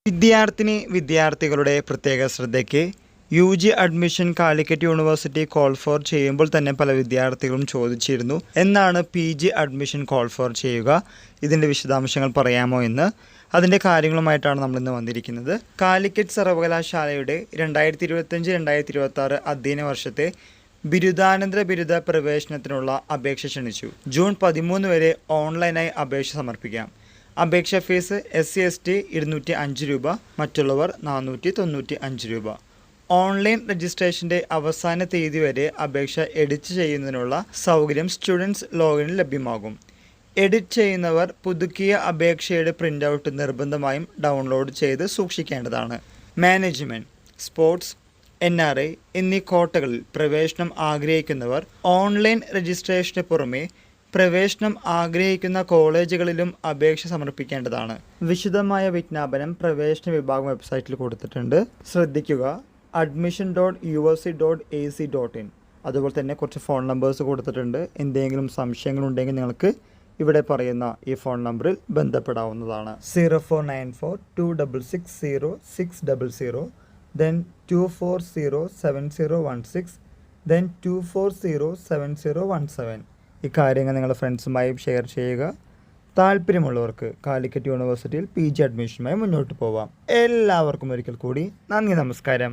വിദ്യാർത്ഥികളുടെ പ്രത്യേക ശ്രദ്ധയ്ക്ക് UG admission Calicut university call for ചെയ്യുമ്പോൾ തന്നെ പല വിദ്യാർത്ഥികളും ചോദിച്ചിരുന്നു, എന്നാണ് PG അഡ്മിഷൻ കോൾ ഫോർ ചെയ്യുക, ഇതിൻ്റെ വിശദാംശങ്ങൾ പറയാമോ എന്ന്. അതിൻ്റെ കാര്യങ്ങളുമായിട്ടാണ് നമ്മളിന്ന് വന്നിരിക്കുന്നത്. കാലിക്കറ്റ് സർവകലാശാലയുടെ 2025-2026 അധ്യയന വർഷത്തെ ബിരുദാനന്തര ബിരുദ പ്രവേശനത്തിനുള്ള അപേക്ഷ ക്ഷണിച്ചു. ജൂൺ 13 വരെ ഓൺലൈനായി അപേക്ഷ സമർപ്പിക്കാം. അപേക്ഷ ഫീസ് SC/ST 205 രൂപ, മറ്റുള്ളവർ 495 രൂപ. ഓൺലൈൻ രജിസ്ട്രേഷൻ്റെ അവസാന തീയതി വരെ അപേക്ഷ എഡിറ്റ് ചെയ്യുന്നതിനുള്ള സൗകര്യം സ്റ്റുഡൻസ് ലോഗിനിൽ ലഭ്യമാകും. എഡിറ്റ് ചെയ്യുന്നവർ പുതുക്കിയ അപേക്ഷയുടെ പ്രിൻ്റ് ഔട്ട് നിർബന്ധമായും ഡൗൺലോഡ് ചെയ്ത് സൂക്ഷിക്കേണ്ടതാണ്. മാനേജ്മെൻറ്റ്, സ്പോർട്സ്, NRI എന്നീ കോട്ടകളിൽ പ്രവേശനം ആഗ്രഹിക്കുന്നവർ ഓൺലൈൻ രജിസ്ട്രേഷന് പുറമെ പ്രവേശനം ആഗ്രഹിക്കുന്ന കോളേജുകളിലും അപേക്ഷ സമർപ്പിക്കേണ്ടതാണ്. വിശദമായ വിജ്ഞാപനം പ്രവേശന വിഭാഗം വെബ്സൈറ്റിൽ കൊടുത്തിട്ടുണ്ട്. ശ്രദ്ധിക്കുക, admission.uc.ac.in. അതുപോലെ തന്നെ കുറച്ച് ഫോൺ നമ്പേഴ്സ് കൊടുത്തിട്ടുണ്ട്. എന്തെങ്കിലും സംശയങ്ങളുണ്ടെങ്കിൽ നിങ്ങൾക്ക് ഇവിടെ പറയുന്ന ഈ ഫോൺ നമ്പറിൽ ബന്ധപ്പെടാവുന്നതാണ്. 0494-266-0600, then 240-7016, then 240-7017. ഈ കാര്യങ്ങൾ നിങ്ങളുടെ ഫ്രണ്ട്സുമായി ഷെയർ ചെയ്യുക. താല്പര്യമുള്ളവർക്ക് കാലിക്കറ്റ് യൂണിവേഴ്സിറ്റിയിൽ PG അഡ്മിഷനുമായി മുന്നോട്ട് പോവാം. എല്ലാവർക്കും ഒരിക്കൽ കൂടി നന്ദി, നമസ്കാരം.